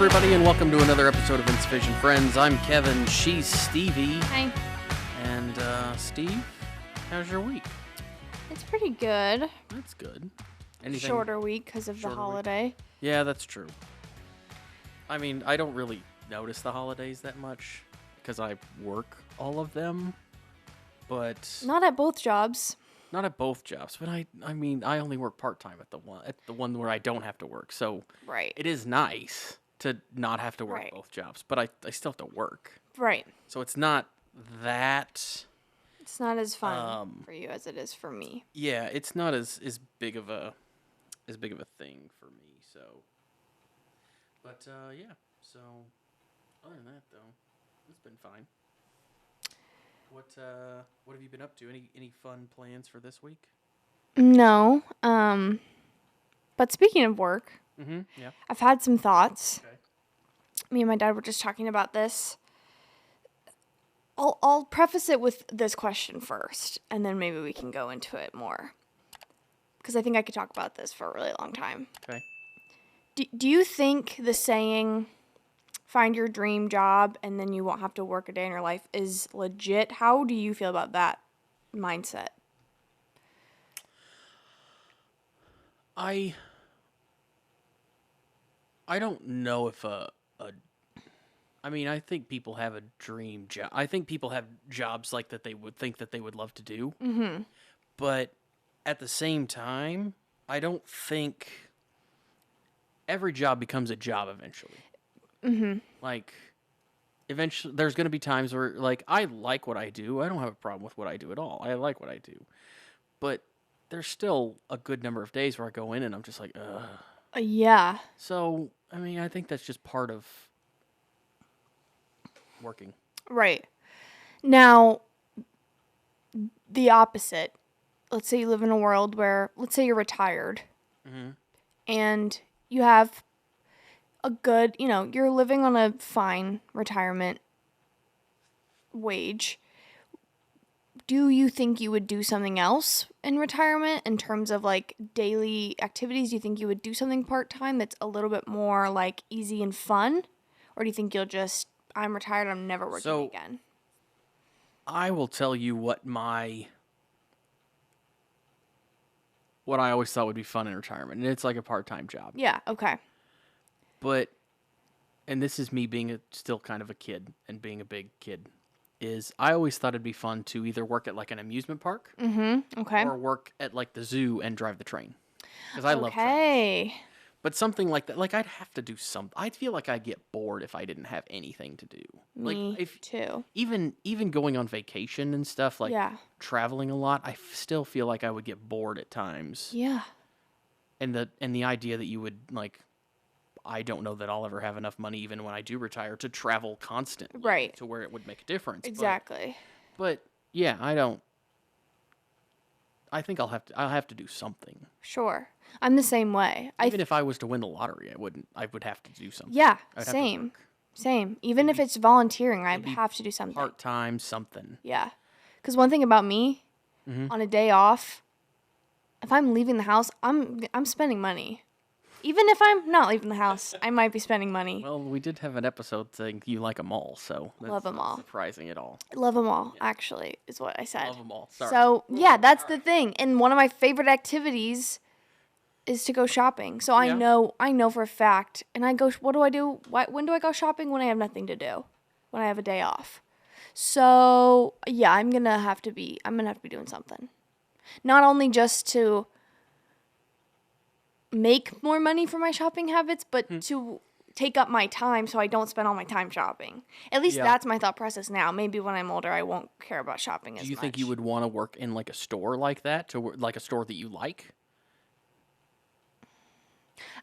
everybody, and welcome to another episode of Insufficient Friends. I'm Kevin, she's Stevie. Hi. And, Steve, how's your week? It's pretty good. That's good. Anything Shorter week because of the holiday. Week? Yeah, that's true. I mean, I don't really notice the holidays that much because I work all of them, but... Not at both jobs. Not at both jobs, but I mean, I only work part-time at the one where I don't have to work, so... Right. It is nice to not have to work Right. both jobs, but I still have to work. Right. So it's not that... It's not as fun for you as it is for me. Yeah, it's not as big of a thing for me, so... But, yeah, so... Other than that, though, it's been fine. What have you been up to? Any fun plans for this week? No. But speaking of work, Yeah. I've had some thoughts. Okay. Me and my dad were just talking about this. I'll preface it with this question first, and then maybe we can go into it more. Because I think I could talk about this for a really long time. Okay. Do you think the saying, find your dream job and then you won't have to work a day in your life, is legit? How do you feel about that mindset? I don't know if I mean, I think people have a dream job. I think people have jobs like that they would think that they would love to do. Mm-hmm. But at the same time, I don't think every job becomes a job eventually. Mm-hmm. Like, eventually, there's going to be times where, like, I like what I do. I don't have a problem with what I do at all. I like what I do. But there's still a good number of days where I go in and I'm just like, ugh. Yeah. So, I mean, I think that's just part of working. Right. Now, the opposite. Let's say you live in a world where, let's say you're retired. Mm-hmm. And you have a good, you're living on a fine retirement wage. Do you think you would do something else in retirement in terms of like daily activities? Do you think you would do something part-time that's a little bit more like easy and fun? Or do you think you'll just, I'm retired, I'm never working again? I will tell you what I always thought would be fun in retirement, and it's like a part-time job. Yeah, okay. But, and this is me being still kind of a kid and being a big kid, is I always thought it'd be fun to either work at like an amusement park, okay, or work at like the zoo and drive the train, because I love trains. Okay. But something like that, like I'd have to do something. I'd feel like I'd get bored if I didn't have anything to do. Me too. Even going on vacation and stuff, like traveling a lot, I still feel like I would get bored at times. Yeah. And the idea that you would like, I don't know that I'll ever have enough money, even when I do retire, to travel constantly, right, to where it would make a difference. Exactly. But yeah, I don't. I think I'll have to do something. Sure. I'm the same way. Even if I was to win the lottery, I would have to do something. Yeah, same. Even if it's volunteering, I have to do something. Part-time, something. Yeah. Because one thing about me, on a day off, if I'm leaving the house, I'm spending money. Even if I'm not leaving the house, I might be spending money. Well, we did have an episode saying you like them all, so that's love them all. Not surprising at all. Love them all, actually, is what I said. Love them all. Sorry. So, yeah, that's the thing. And one of my favorite activities is to go shopping. So I know for a fact. And I go, what do I do? When do I go shopping? When I have nothing to do. When I have a day off. So, yeah, I'm going to have to be doing something. Not only just to make more money for my shopping habits, but to take up my time so I don't spend all my time shopping. At least that's my thought process now. Maybe when I'm older, I won't care about shopping as much. Do you think you would want to work in like a store like that, like a store that you like?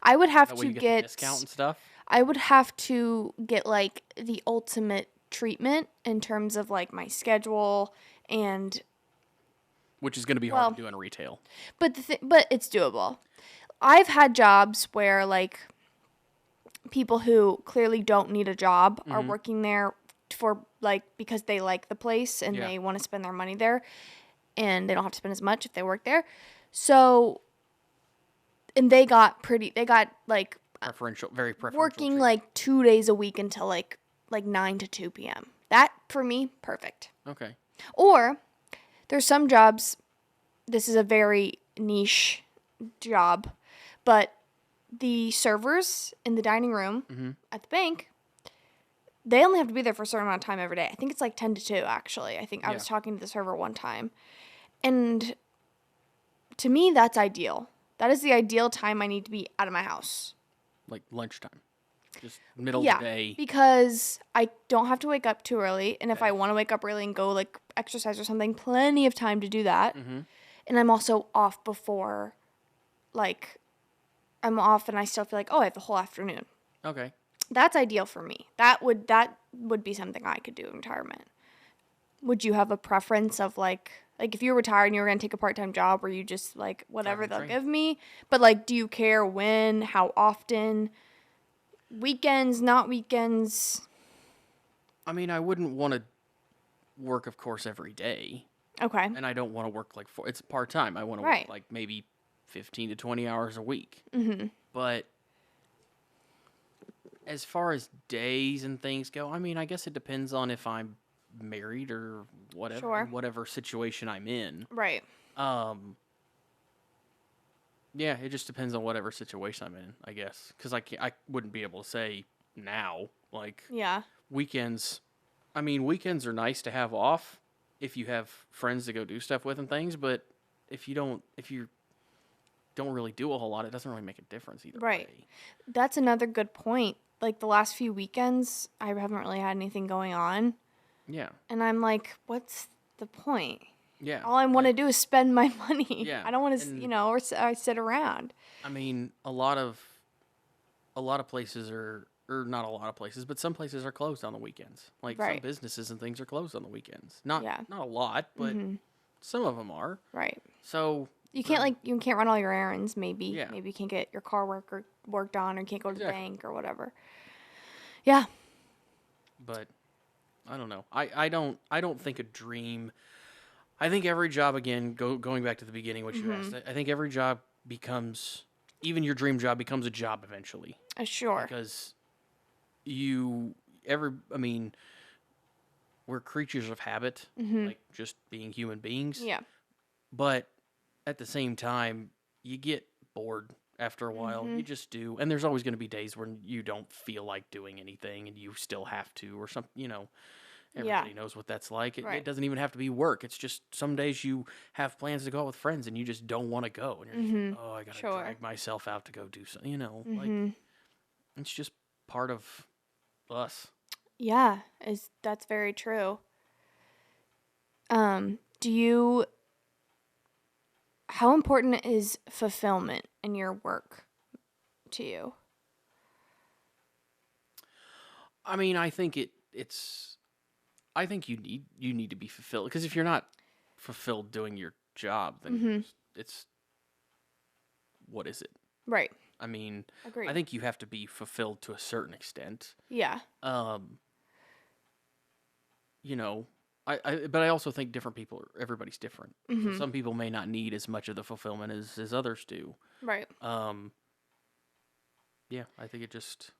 I would have that way to you get get the discount and stuff. I would have to get like the ultimate treatment in terms of like my schedule and. Which is going to be hard to do in retail. But but it's doable. I've had jobs where like people who clearly don't need a job are working there for like because they like the place and they want to spend their money there, and they don't have to spend as much if they work there. So, and they got like very preferential. Working treatment. like 2 days a week until like 9 to 2 p.m. That for me, perfect. Okay. Or there's some jobs, this is a very niche job, but the servers in the dining room at the bank, they only have to be there for a certain amount of time every day. I think it's like 10 to 2 actually. I think I was talking to the server one time. And to me, that's ideal. That is the ideal time I need to be out of my house. Like lunchtime. Just middle of the day. Because I don't have to wake up too early. And if I want to wake up early and go like exercise or something, plenty of time to do that. Mm-hmm. And I'm also off before, like, I'm off and I still feel like, oh, I have the whole afternoon. Okay. That's ideal for me. That would be something I could do in retirement. Would you have a preference of like if you were retired and you were going to take a part-time job, or you just like whatever they'll give me? But like, do you care when, how often? Weekends, not weekends? I mean, I wouldn't want to work, of course, every day. Okay. And I don't want to work like it's part-time. I want to work like maybe 15 to 20 hours a week. Mm-hmm. But as far as days and things go, I mean, I guess it depends on if I'm married or whatever, whatever situation I'm in. Right. Yeah, it just depends on whatever situation I'm in, I guess. Because I wouldn't be able to say now, like, weekends. I mean, weekends are nice to have off if you have friends to go do stuff with and things, but if you don't really do a whole lot, it doesn't really make a difference either way. That's another good point. Like, the last few weekends, I haven't really had anything going on. Yeah. And I'm like, what's the point? Yeah. All I want to do is spend my money. Yeah. I don't want to, or sit around. I mean, a lot of places or not a lot of places, but some places are closed on the weekends. Like some businesses and things are closed on the weekends. Not a lot, but some of them are. Right. So you can't you can't run all your errands. Maybe you can't get your car worked on, or you can't go to the bank or whatever. Yeah. But I don't know. I don't think a dream. I think every job, again, going back to the beginning, what you asked, I think every job becomes, even your dream job becomes a job eventually. Sure. Because we're creatures of habit, like just being human beings. Yeah. But at the same time, you get bored after a while. You just do. And there's always going to be days when you don't feel like doing anything and you still have to, or something, Everybody knows what that's like. It doesn't even have to be work. It's just some days you have plans to go out with friends and you just don't want to go. And you're just like, oh, I got to drag myself out to go do something, like it's just part of us. Yeah, that's very true. How important is fulfillment in your work to you? I mean, I think I think you need to be fulfilled, because if you're not fulfilled doing your job, then it's what is it? Right. I mean, agreed. I think you have to be fulfilled to a certain extent. Yeah. But I also think everybody's different. So some people may not need as much of the fulfillment as others do. Right. Yeah, I think it just.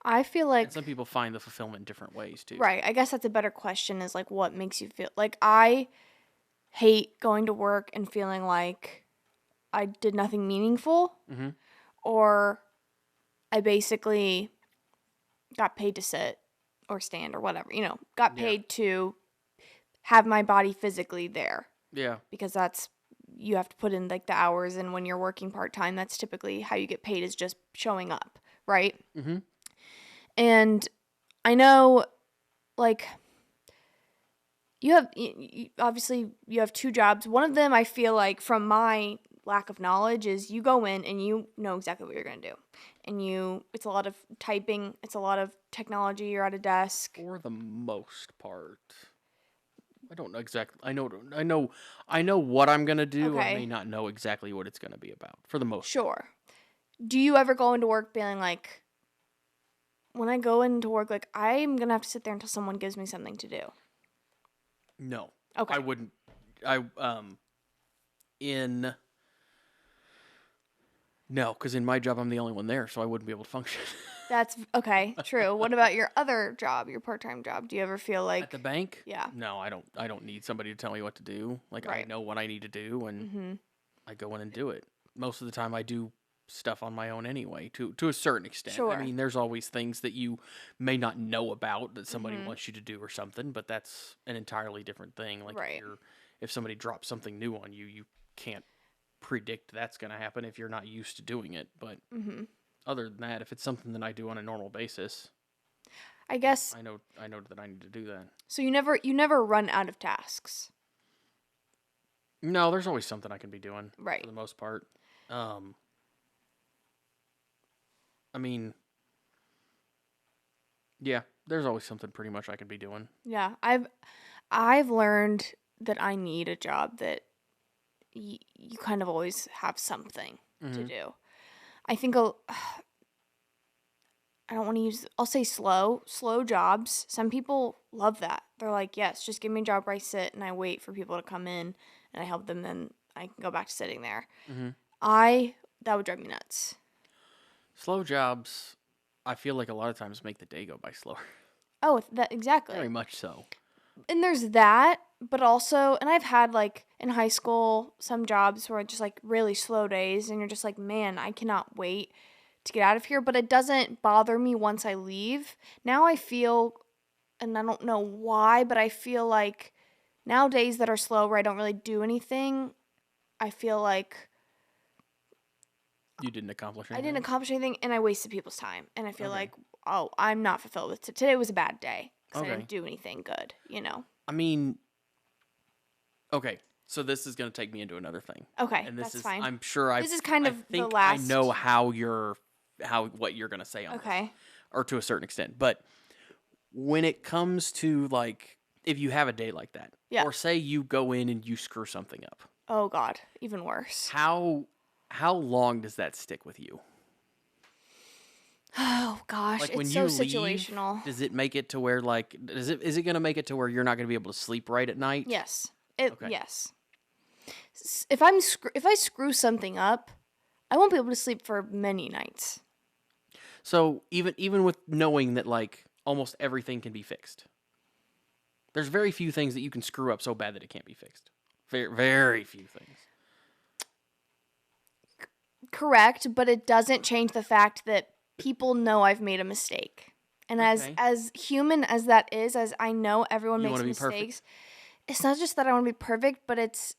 I feel like... And some people find the fulfillment in different ways, too. Right. I guess that's a better question, is, like, what makes you feel... Like, I hate going to work and feeling like I did nothing meaningful. Mm-hmm. Or I basically got paid to sit or stand or whatever. Got paid to have my body physically there. Yeah. Because you have to put in, like, the hours, and when you're working part-time, that's typically how you get paid, is just showing up, right? Mm-hmm. And I know, like, obviously you have two jobs. One of them, I feel like, from my lack of knowledge, is you go in and you know exactly what you're going to do. And it's a lot of typing. It's a lot of technology. You're at a desk. For the most part. I don't know exactly. I know what I'm going to do. Okay. I may not know exactly what it's going to be about, for the most part. Sure. Do you ever go into work feeling like, when I go into work, like, I'm going to have to sit there until someone gives me something to do? No. Okay. I wouldn't. No, because in my job, I'm the only one there, so I wouldn't be able to function. That's okay. True. What about your other job, your part-time job? Do you ever feel like At the bank? Yeah. No, I don't. I don't need somebody to tell me what to do. Like I Right. know what I need to do, and I go in and do it. Most of the time, I do stuff on my own anyway, to a certain extent. Sure. I mean, there's always things that you may not know about that somebody wants you to do or something, but that's an entirely different thing. Like Right. if somebody drops something new on you, you can't predict that's going to happen if you're not used to doing it. But other than that, if it's something that I do on a normal basis, I guess I know that I need to do that. so you never run out of tasks. No, there's always something I can be doing. Right. For the most part. I mean, yeah, there's always something pretty much I can be doing. Yeah. I've learned that I need a job that you kind of always have something to do. I think I don't want to use, I'll say slow jobs. Some people love that. They're like, yes, just give me a job where I sit and I wait for people to come in and I help them, then I can go back to sitting there. That would drive me nuts. Slow jobs, I feel like a lot of times make the day go by slower. Oh, exactly. Very much so. And there's that, but also, and I've had like in high school some jobs where it's just like really slow days and you're just like, man, I cannot wait to get out of here, but it doesn't bother me once I leave. Now I feel, and I don't know why, but I feel like now days that are slow where I don't really do anything, I feel like You didn't accomplish anything? I didn't accomplish anything and I wasted people's time. And I feel like, oh, I'm not fulfilled with today was a bad day because I didn't do anything good, you know? I mean, okay, so this is going to take me into another thing. Okay, And this that's is, fine. I'm sure This is kind of I think the last. I know what you're going to say on this. Okay. Or to a certain extent. But when it comes to, like, if you have a day like that, Yeah. or say you go in and you screw something up, Oh, God. Even worse. how long does that stick with you? Oh, gosh. Like It's when so you leave, situational. does it make it to where, like, is it going to make it to where you're not going to be able to sleep right at night? Yes. Okay. Yes. If I screw something up, I won't be able to sleep for many nights. So even with knowing that, like, almost everything can be fixed, there's very few things that you can screw up so bad that it can't be fixed. Very, very few things. Correct, but it doesn't change the fact that people know I've made a mistake. And Okay. as human as that is, as I know everyone You makes wanna be mistakes, it's not just that I want to be perfect, but it's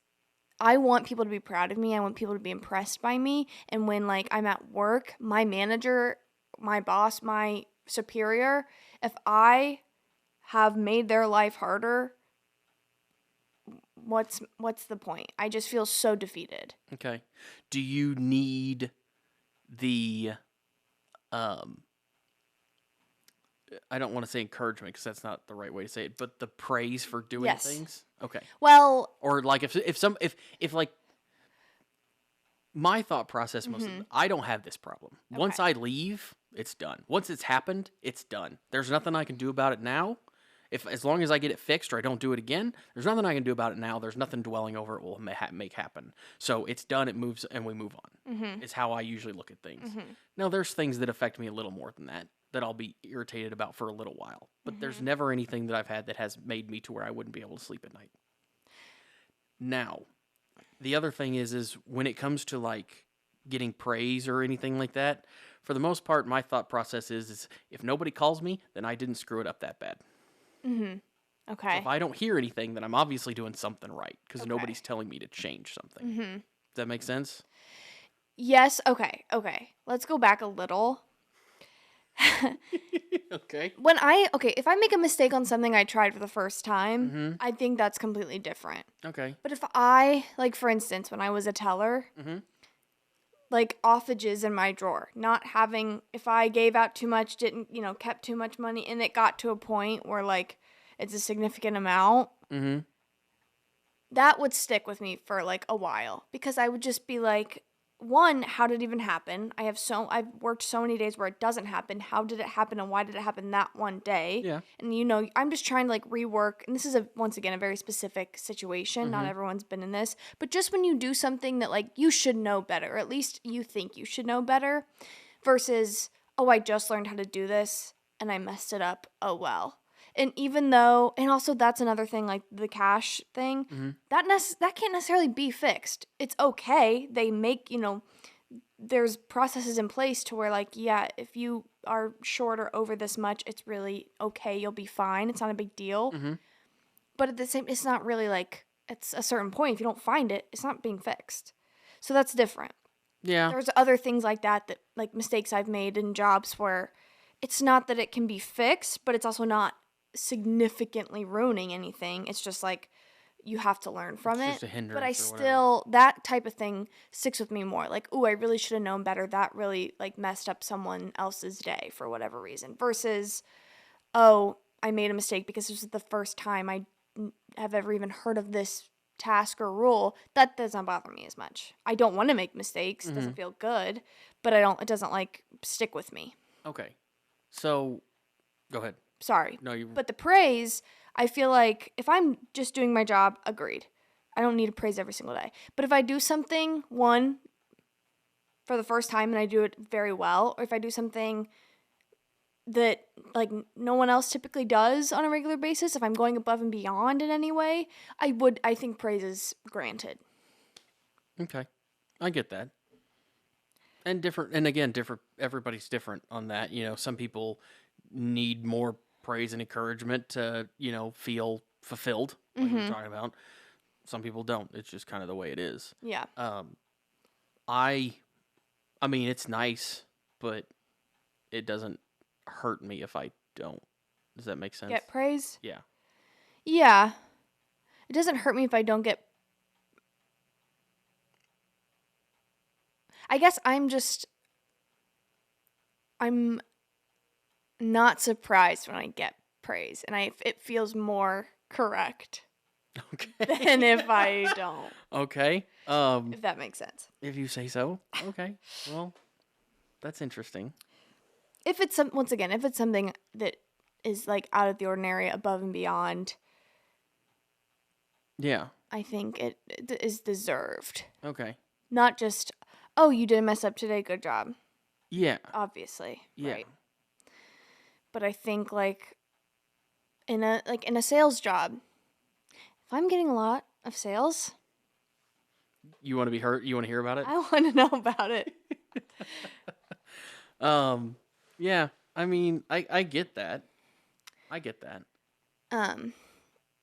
I want people to be proud of me. I want people to be impressed by me. And when like I'm at work, my manager, my boss, my superior, if I have made their life harder, what's the point? I just feel so defeated. Okay. Do you need the I don't want to say encouragement because that's not the right way to say it, but the praise for doing Yes. things? Okay. Well, Or like if like my thought process most of I don't have this problem. Once I leave, it's done. Once it's happened, it's done. There's nothing I can do about it now. As long as I get it fixed or I don't do it again, there's nothing I can do about it now. There's nothing dwelling over it will make happen. So it's done, it moves, and we move on. Is how I usually look at things. Now, there's things that affect me a little more than that I'll be irritated about for a little while. But there's never anything that I've had that has made me to where I wouldn't be able to sleep at night. Now, the other thing is when it comes to like getting praise or anything like that, for the most part, my thought process is if nobody calls me, then I didn't screw it up that bad. okay. So if I don't hear anything, then I'm obviously doing something right because nobody's telling me to change something. Does that make sense? Yes, okay. Let's go back a little. Okay. If I make a mistake on something I tried for the first time, I think that's completely different. Okay. But if I, like for instance, when I was a teller, like offages in my drawer, if I gave out too much, kept too much money, and it got to a point where like it's a significant amount, that would stick with me for like a while because I would just be like, one, how did it even happen? I've worked so many days where it doesn't happen. How did it happen and why did it happen that one day? Yeah. And I'm just trying to like rework, and this is once again a very specific situation. Not everyone's been in this, but just when you do something that like you should know better, or at least you think you should know better, versus, oh, I just learned how to do this and I messed it up. Oh well. And even though, and also that's another thing, like the cash thing, that can't necessarily be fixed. It's okay. They make, there's processes in place to where like, yeah, if you are short or over this much, it's really okay. You'll be fine. It's not a big deal. But at the same, it's not really like, it's a certain point. If you don't find it, it's not being fixed. So that's different. Yeah. There's other things like that, like mistakes I've made in jobs where it's not that it can be fixed, but it's also not significantly ruining anything. It's just like you have to learn from it. Just a hindrance. But I still, that type of thing sticks with me more. Like, ooh, I really should have known better. That really like messed up someone else's day for whatever reason. Versus, oh, I made a mistake because this was the first time I have ever even heard of this task or rule. That doesn't bother me as much. I don't want to make mistakes. It doesn't feel good, but it doesn't like stick with me. Okay. So, go ahead. Sorry. No, But the praise, I feel like if I'm just doing my job, agreed. I don't need to praise every single day. But if I do something, one, for the first time and I do it very well, or if I do something that like no one else typically does on a regular basis, if I'm going above and beyond in any way, I think praise is granted. Okay. I get that. And everybody's different on that. Some people need more praise and encouragement to, feel fulfilled, like we're talking about. Some people don't. It's just kind of the way it is. Yeah. I mean, it's nice, but it doesn't hurt me if I don't. Does that make sense? Get praise? Yeah. Yeah. It doesn't hurt me if I don't get... I guess I'm not surprised when I get praise, and it feels more correct than if I don't. Okay. If that makes sense. If you say so. Okay. Well, that's interesting. If it's something that is like out of the ordinary, above and beyond, yeah, I think it is deserved. Okay. Not just, oh, you didn't mess up today, good job. Yeah. Obviously. Yeah. Right. But I think like in a sales job, if I'm getting a lot of sales, you want to be hurt? You want to hear about it? I want to know about it. Yeah. I mean, I get that. I get that.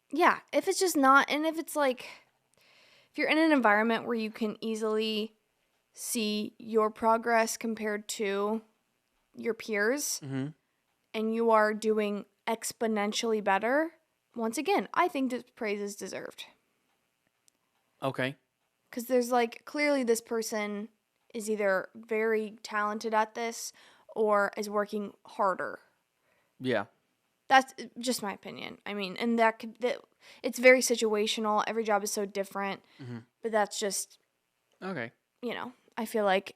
Yeah, if it's just not, and if it's like, if you're in an environment where you can easily see your progress compared to your peers, and you are doing exponentially better, once again, I think that praise is deserved. Okay. Because there's like, clearly this person is either very talented at this or is working harder. Yeah. That's just my opinion. I mean, and it's very situational. Every job is so different, but that's just, okay. I feel like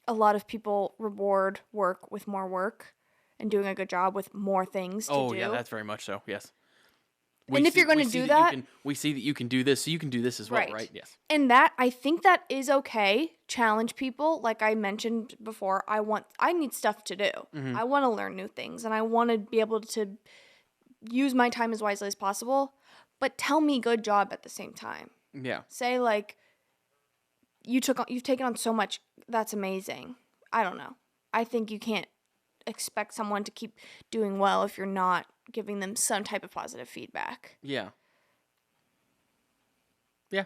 a lot of people reward work with more work and doing a good job with more things to do. Oh, yeah, that's very much so, yes. And if you're going to do that, we see that you can do this, so you can do this as well, right? Yes. And that, I think that is okay. Challenge people. Like I mentioned before, I need stuff to do. I want to learn new things, and I want to be able to use my time as wisely as possible, but tell me good job at the same time. Yeah. Say like, you've taken on so much. That's amazing. I don't know. I think you can't expect someone to keep doing well if you're not giving them some type of positive feedback. Yeah. Yeah.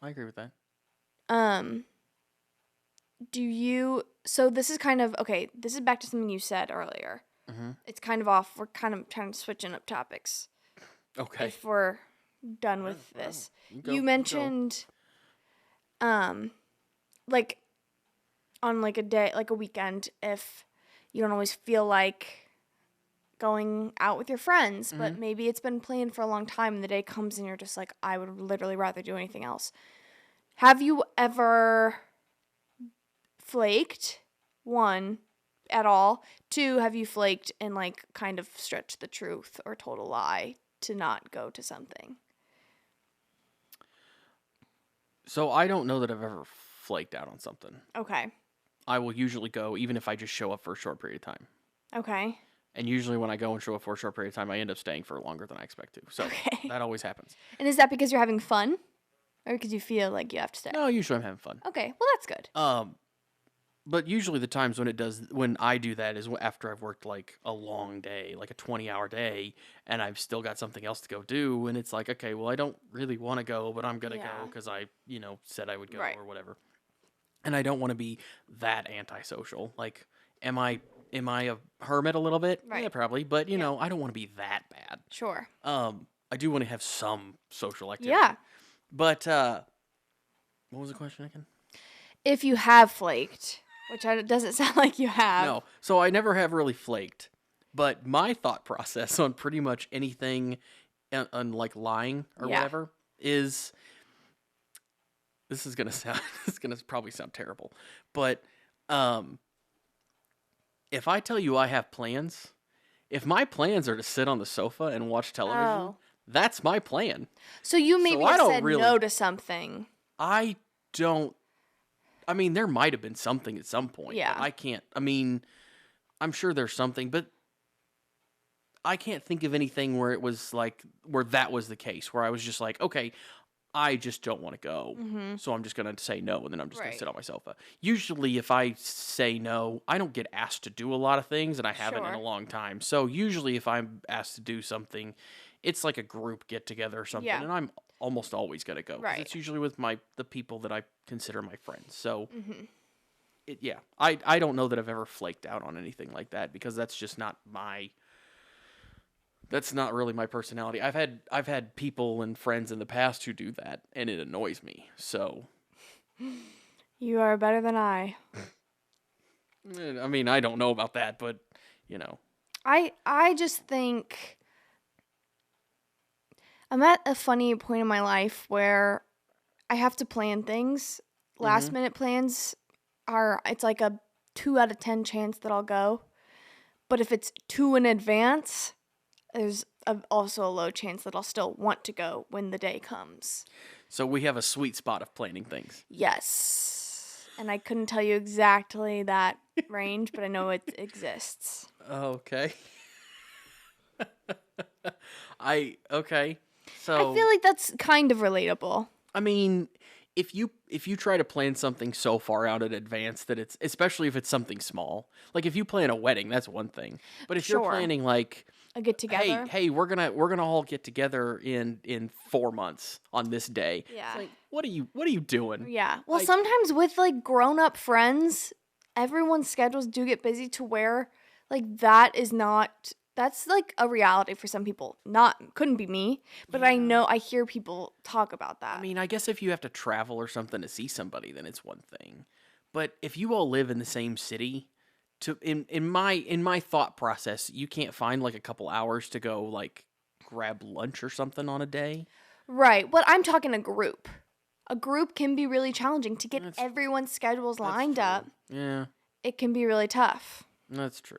I agree with that. So this is kind of, okay, this is back to something you said earlier. It's kind of off. We're kind of trying to switching up topics. Okay. If we're done with this. You mentioned, like, on like a day, like a weekend, if you don't always feel like going out with your friends, but maybe it's been planned for a long time and the day comes and you're just like, I would literally rather do anything else. Have you ever flaked? 1, at all. 2, have you flaked and like kind of stretched the truth or told a lie to not go to something? So I don't know that I've ever flaked out on something. Okay. I will usually go even if I just show up for a short period of time. Okay. And usually when I go and show up for a short period of time, I end up staying for longer than I expect to. So that always happens. And is that because you're having fun? Or because you feel like you have to stay? No, usually I'm having fun. Okay, well that's good. But usually the times when I do that is after I've worked like a long day, like a 20-hour day, and I've still got something else to go do, and it's like, okay, well I don't really want to go, but I'm gonna go because I, said I would go or whatever. And I don't want to be that antisocial. Like, am I a hermit a little bit? Right. Yeah, probably. But I don't want to be that bad. Sure. I do want to have some social activity. Yeah. But what was the question again? If you have flaked, which doesn't sound like you have. No. So I never have really flaked. But my thought process on pretty much anything, on like lying or whatever, is. This is gonna probably sound terrible, but if I tell you I have plans, if my plans are to sit on the sofa and watch television, that's my plan. So you maybe have said no to something. I don't. I mean, there might have been something at some point. Yeah. But I can't. I mean, I'm sure there's something, but I can't think of anything where it was like where that was the case. Where I was just like, okay, I just don't want to go, so I'm just going to say no, and then I'm just going to sit on my sofa. Usually, if I say no, I don't get asked to do a lot of things, and I haven't in a long time. So usually, if I'm asked to do something, it's like a group get-together or something, and I'm almost always going to go. Right. It's usually with the people that I consider my friends. So, I don't know that I've ever flaked out on anything like that, because that's just not my... That's not really my personality. I've had people and friends in the past who do that, and it annoys me. So, you are better than I. I mean, I don't know about that, but I just think I'm at a funny point in my life where I have to plan things. Last minute plans it's like a 2 out of 10 chance that I'll go. But if it's 2 in advance, there's also a low chance that I'll still want to go when the day comes. So we have a sweet spot of planning things. Yes. And I couldn't tell you exactly that range, but I know it exists. Okay. Okay. So I feel like that's kind of relatable. I mean, if you try to plan something so far out in advance that it's, especially if it's something small, like if you plan a wedding, that's one thing. But if you're planning like a get together, hey, we're gonna all get together in 4 months on this day. Yeah. It's like, what are you doing? Yeah. Well, sometimes with like grown up friends, everyone's schedules do get busy to where like that's like a reality for some people. Couldn't be me, but I know I hear people talk about that. I mean, I guess if you have to travel or something to see somebody, then it's one thing. But if you all live in the same city, in my thought process, you can't find like a couple hours to go like grab lunch or something on a day. Right. But I'm talking a group. A group can be really challenging to get everyone's schedules lined up. Yeah. It can be really tough. That's true.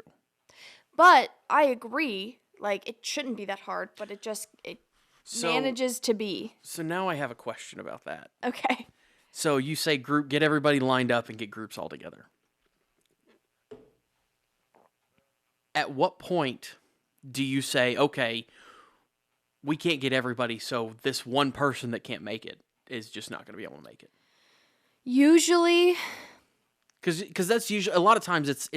But I agree, like, it shouldn't be that hard, but it manages to be. So now I have a question about that. Okay. So you say get everybody lined up and get groups all together. At what point do you say, okay, we can't get everybody, so this one person that can't make it is just not going to be able to make it? Usually... Because that's usually a lot of times it's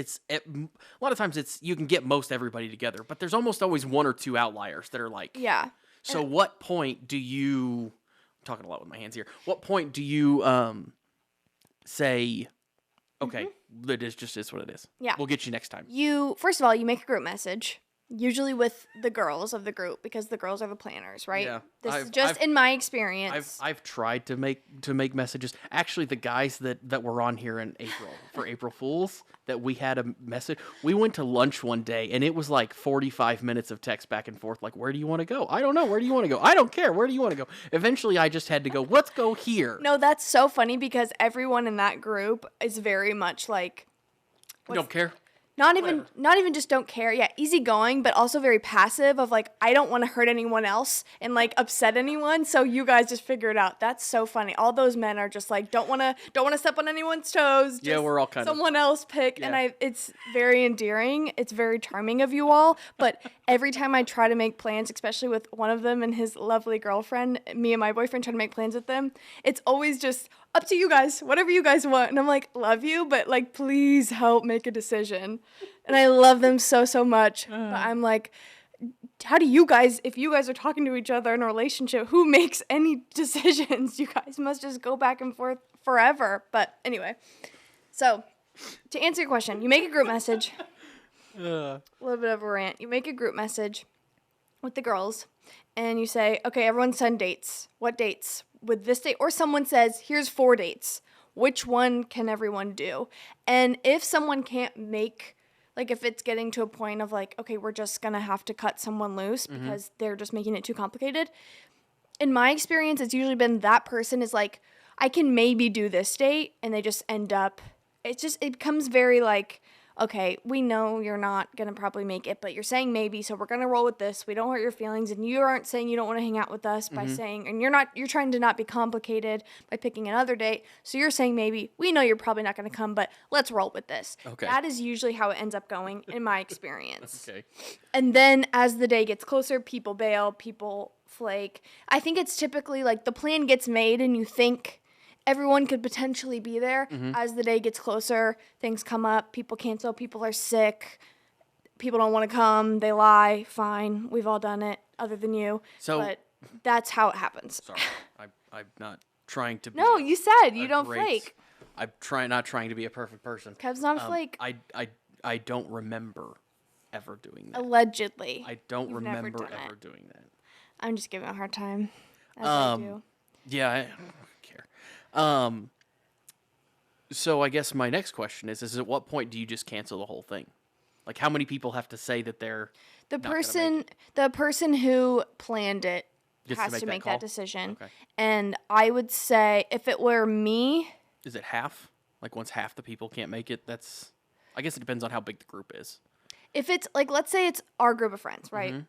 you can get most everybody together, but there's almost always 1 or 2 outliers that are like, yeah. So what point do you? I'm talking a lot with my hands here. What point do you say, okay, it is just is what it is. Yeah, we'll get you next time. First of all, you make a group message. Usually with the girls of the group, because the girls are the planners, right? Yeah. This is just in my experience. I've tried to make messages. Actually, the guys that were on here in April for April Fools, that we had a message. We went to lunch one day, and it was like 45 minutes of text back and forth. Like, where do you want to go? I don't know. Where do you want to go? I don't care. Where do you want to go? Eventually, I just had to go. Let's go here. No, that's so funny because everyone in that group is very much like. You don't care. Not even just don't care. Yeah, easygoing, but also very passive of like, I don't want to hurt anyone else and like upset anyone. So you guys just figure it out. That's so funny. All those men are just like, don't want to step on anyone's toes. Just yeah, we're all kind someone else pick. Yeah. And it's very endearing. It's very charming of you all. But every time I try to make plans, especially with one of them and his lovely girlfriend, me and my boyfriend try to make plans with them, it's always just up to you guys, whatever you guys want. And I'm like, love you, but like, please help make a decision. And I love them so, so much. But I'm like, how do you guys, if you guys are talking to each other in a relationship, who makes any decisions? You guys must just go back and forth forever. But anyway, so to answer your question, you make a group message. A little bit of a rant. You make a group message with the girls and you say, okay, everyone send dates. What dates? With this date, or someone says, here's 4 dates. Which one can everyone do? And if someone can't make, like if it's getting to a point of like, okay, we're just going to have to cut someone loose because they're just making it too complicated. In my experience, it's usually been that person is like, I can maybe do this date. And they just end up, it becomes very like, okay, we know you're not going to probably make it, but you're saying maybe, so we're going to roll with this. We don't hurt your feelings, and you aren't saying you don't want to hang out with us by saying, and you're trying to not be complicated by picking another date, so you're saying maybe. We know you're probably not going to come, but let's roll with this. Okay. That is usually how it ends up going in my experience. Okay. And then as the day gets closer, people bail, people flake. I think it's typically like the plan gets made and you think everyone could potentially be there. As the day gets closer, things come up, people cancel, people are sick, people don't want to come, they lie, fine, we've all done it, other than you. So, but that's how it happens. Sorry, I'm not trying to be... No, you said you don't flake. I'm not trying to be a perfect person. Kev's not a flake. I don't remember ever doing that. Allegedly. I don't remember ever doing that. I'm just giving a hard time, as I do. Yeah, I don't care. So I guess my next question is at what point do you just cancel the whole thing? Like, how many people have to say that they're the person who planned it has to make that decision. Okay. And I would say if it were me, is it half? Like, once half the people can't make it, I guess it depends on how big the group is. If it's like, let's say it's our group of friends, right?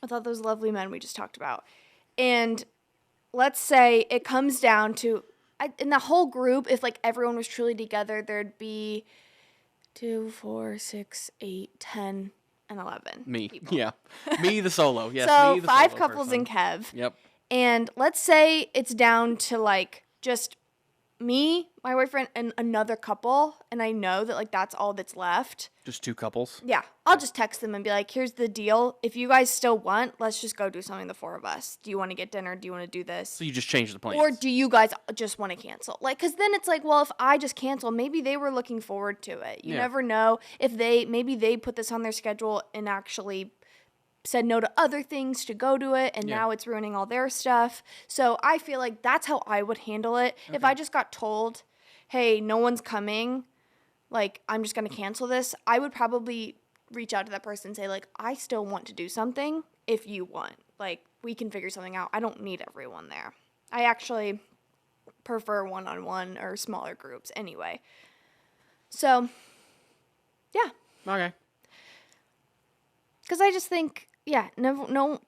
With all those lovely men we just talked about, and let's say it comes down to, in the whole group, if like everyone was truly together, there'd be 2, 4, 6, 8, 10, and 11. Me. People. Yeah. Me, the solo. Yes. So me, the 5 solo couples person. and Kev. Yep. And let's say it's down to like just me, my boyfriend, and another couple, and I know that like that's all that's left. Just 2 couples? Yeah. I'll just text them and be like, here's the deal. If you guys still want, let's just go do something, the 4 of us. Do you want to get dinner? Do you want to do this? So you just change the plans? Or do you guys just want to cancel? Like, because then it's like, well, if I just cancel, maybe they were looking forward to it. You never know if maybe they put this on their schedule and actually said no to other things to go to it, and now it's ruining all their stuff. So I feel like that's how I would handle it. Okay. If I just got told, hey, no one's coming, like, I'm just going to cancel this, I would probably reach out to that person and say, like, I still want to do something if you want. Like, we can figure something out. I don't need everyone there. I actually prefer one-on-one or smaller groups anyway. So, yeah. Okay. Because I just think, no,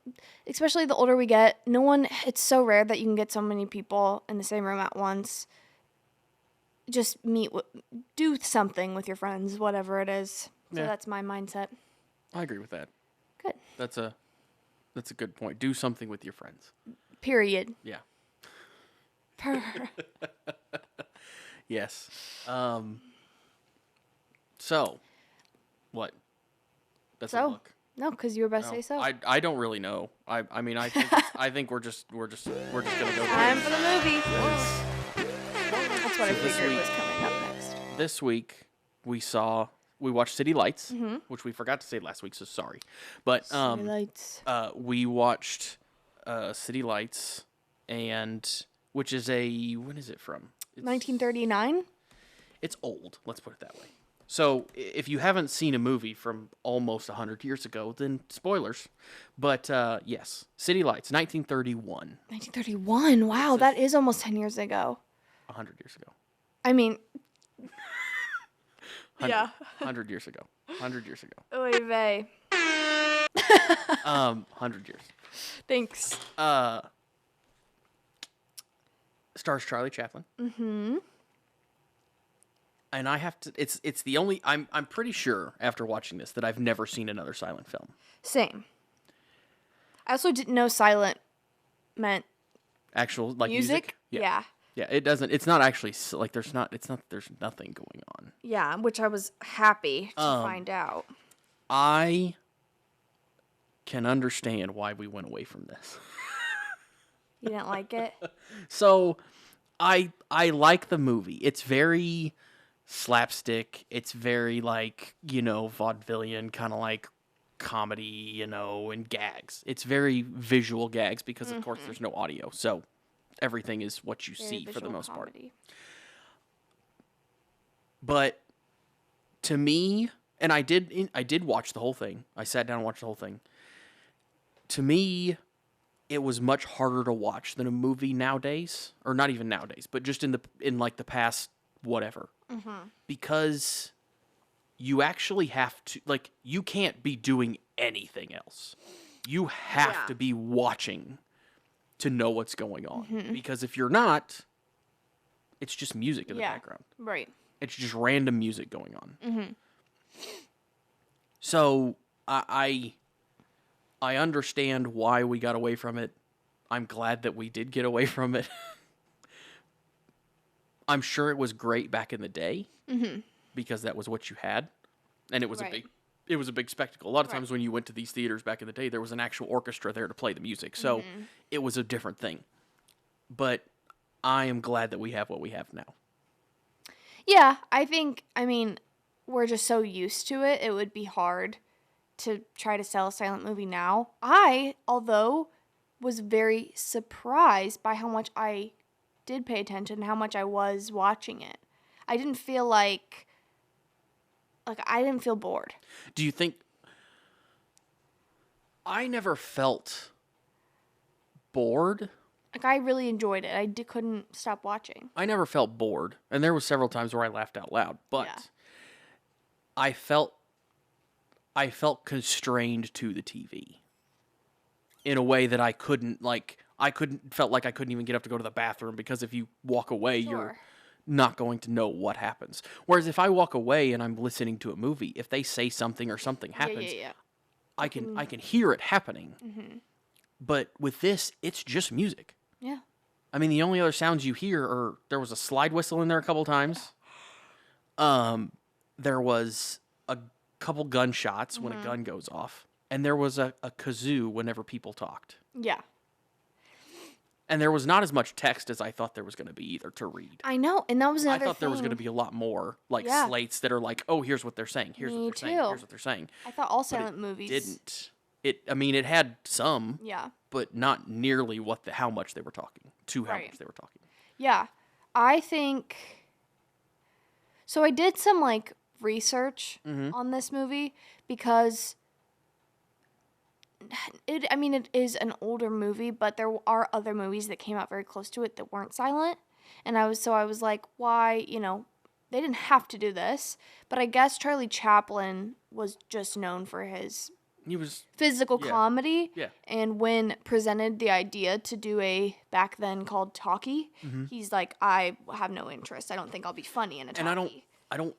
especially the older we get, it's so rare that you can get so many people in the same room at once. Just do something with your friends, whatever it is. So that's my mindset. I agree with that. Good. That's a good point. Do something with your friends. Period. Yeah. Yes. So, what? That's a look. No, because you were about to say so. I don't really know. I mean I think we're just gonna go. Time for the movie. That's what I figured was coming up next. This week we City Lights, which we forgot to say last week, so sorry. But City Lights. We watched City Lights, which is when is it from? 1939. It's old. Let's put it that way. So if you haven't seen a movie from almost 100 years ago, then spoilers. But yes, City Lights, 1931. 1931. Wow, that is almost 10 years ago. 100 years ago. I mean, 100 years ago. 100 years ago. Oy vey. 100 years. Thanks. Stars Charlie Chaplin. And I have to. It's the only. I'm pretty sure after watching this that I've never seen another silent film. Same. I also didn't know silent meant Actual like music. Yeah. Yeah. It doesn't. It's not actually like there's not. It's not. There's nothing going on. Yeah, which I was happy to find out. I can understand why we went away from this. You didn't like it? So, I like the movie. It's very slapstick. It's very like, vaudevillian, kind of like comedy, and gags. It's very visual gags because of course there's no audio. So everything is what you see for the most part. But to me, and I did watch the whole thing. I sat down and watched the whole thing. To me, it was much harder to watch than a movie nowadays, or not even nowadays, but just in like the past whatever. Because you actually have to, like, you can't be doing anything else. You have to be watching to know what's going on. Because if you're not, it's just music in the background. Right. It's just random music going on. So I understand why we got away from it. I'm glad that we did get away from it. I'm sure it was great back in the day because that was what you had, and it was a big spectacle. A lot of times when you went to these theaters back in the day, there was an actual orchestra there to play the music, so it was a different thing. But I am glad that we have what we have now. Yeah, I mean, we're just so used to it. It would be hard to try to sell a silent movie now. Although, was very surprised by how much I did pay attention, how much I was watching it. I didn't feel like I didn't feel bored. Do you think... I never felt bored. Like, I really enjoyed it. I couldn't stop watching. I never felt bored. And there were several times where I laughed out loud. But I felt constrained to the TV in a way that I couldn't, felt like I couldn't even get up to go to the bathroom, because if you walk away, you're not going to know what happens. Whereas if I walk away and I'm listening to a movie, if they say something or something happens, I can hear it happening. But with this, it's just music. Yeah. I mean, the only other sounds you hear are, there was a slide whistle in there a couple times. There was a couple gunshots when a gun goes off. And there was a kazoo whenever people talked. Yeah. And there was not as much text as I thought there was going to be either to read. I know, and that was another thing. I thought there was going to be a lot more, slates that are like, oh, here's what they're saying. Here's what they're saying. Here's what they're saying. I thought all silent movies didn't. It had some. Yeah. But not nearly how much they were talking. How much they were talking. Yeah. I think... So I did some, research on this movie, because... It is an older movie, but there are other movies that came out very close to it that weren't silent. And I was like, why, they didn't have to do this. But I guess Charlie Chaplin was just known for his physical comedy. Yeah. And when presented the idea to do a, back then called talkie, he's like, I have no interest. I don't think I'll be funny in a talkie. And I don't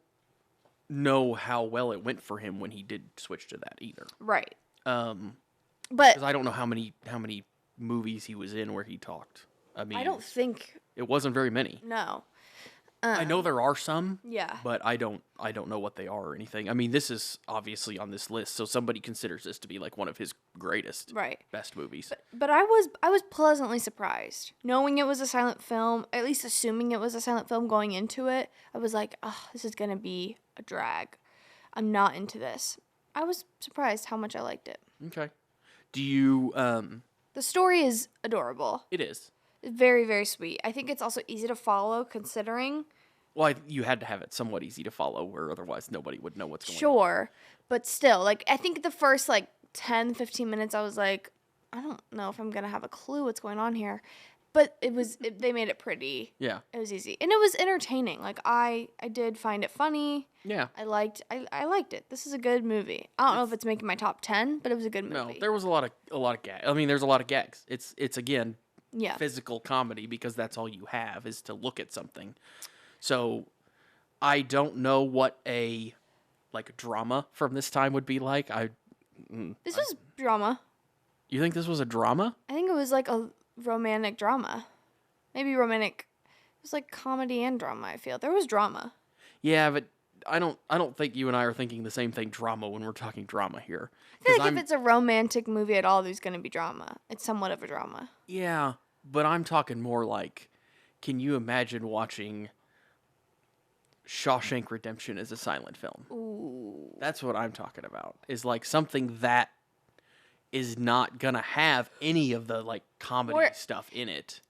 know how well it went for him when he did switch to that either. Right. But because I don't know how many movies he was in where he talked. I mean, I don't think it wasn't very many. No. I know there are some. Yeah. But I don't know what they are or anything. I mean, this is obviously on this list, so somebody considers this to be like one of his greatest, best movies. But I was pleasantly surprised, knowing it was a silent film. At least assuming it was a silent film going into it, I was like, oh, this is gonna be a drag. I'm not into this. I was surprised how much I liked it. Okay. Do you, The story is adorable. It is. Very, very sweet. I think it's also easy to follow considering. Well, you had to have it somewhat easy to follow, or otherwise nobody would know what's going on. Sure. But still, like, I think the first, 10, 15 minutes, I was like, I don't know if I'm going to have a clue what's going on here. But they made it pretty. Yeah. It was easy. And it was entertaining. Like, I did find it funny. Yeah. I liked it. This is a good movie. I don't know if it's making my top 10, but it was a good movie. No, there was a lot of gags. I mean, there's a lot of gags. It's again, physical comedy because that's all you have is to look at something. So, I don't know what a drama from this time would be like. This was drama. You think this was a drama? I think it was like a romantic drama. Maybe romantic. It was like comedy and drama, I feel. There was drama. Yeah, but I don't think you and I are thinking the same thing drama when we're talking drama here. I feel like if it's a romantic movie at all, there's going to be drama. It's somewhat of a drama. Yeah, but I'm talking more like, can you imagine watching Shawshank Redemption as a silent film? Ooh. That's what I'm talking about. Is like something that is not gonna have any of the comedy stuff in it.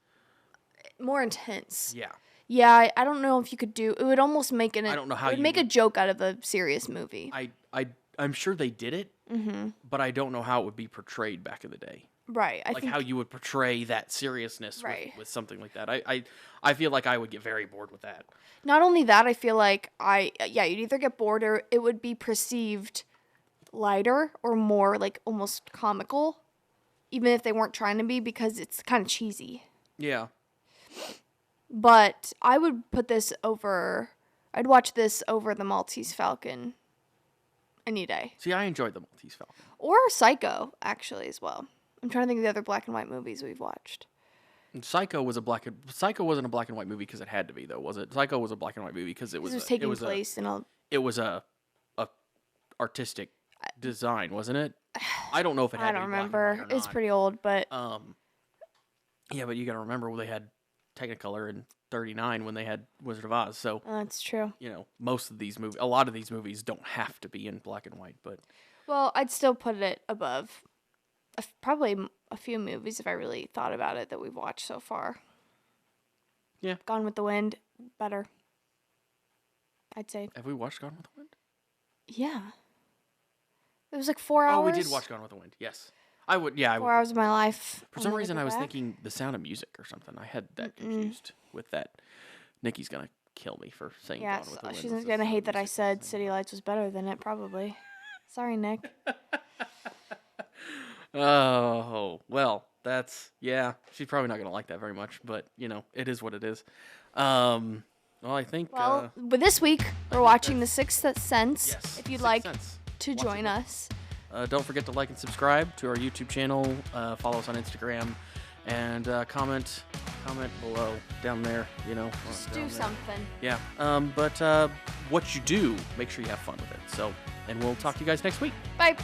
More intense. Yeah. Yeah, I don't know if you could do. It would almost make I don't know how it would make a joke out of a serious movie. I'm sure they did it, but I don't know how it would be portrayed back in the day. Right. I think how you would portray that seriousness with something like that. I feel like I would get very bored with that. Not only that, I feel like you'd either get bored or it would be perceived lighter or more almost comical, even if they weren't trying to be, because it's kind of cheesy. Yeah. But I would put this over. I'd watch this over The Maltese Falcon any day. See, I enjoyed The Maltese Falcon. Or Psycho, actually, as well. I'm trying to think of the other black and white movies we've watched. And Psycho wasn't a black and white movie because it had to be, though, was it? Psycho was a black and white movie because it was taking place in a. It was a artistic design, wasn't it? I don't know if it had. I don't remember. It's pretty old, but. Yeah, but you got to remember they had Technicolor in '39 when they had Wizard of Oz. So that's true. A lot of these movies don't have to be in black and white, but. Well, I'd still put it above probably a few movies if I really thought about it that we've watched so far. Yeah. Gone with the Wind, better. I'd say. Have we watched Gone with the Wind? Yeah. It was 4 hours. Oh, we did watch Gone with the Wind. Yes. I would. 4 hours of my life. For some reason, I was thinking The Sound of Music or something. I had that confused with that. Nikki's gonna kill me for saying Gone with the Wind. She's gonna hate that I said City Lights was better than it, probably. Sorry, Nick. Oh, well, she's probably not going to like that very much, but, it is what it is. Well, I think... but this week, we're watching The Sixth Sense. Yes, if you'd like to join us. Don't forget to like and subscribe to our YouTube channel. Follow us on Instagram. And comment below, down there, Just do something. Yeah, but what you do, make sure you have fun with it. So, and we'll talk to you guys next week. Bye.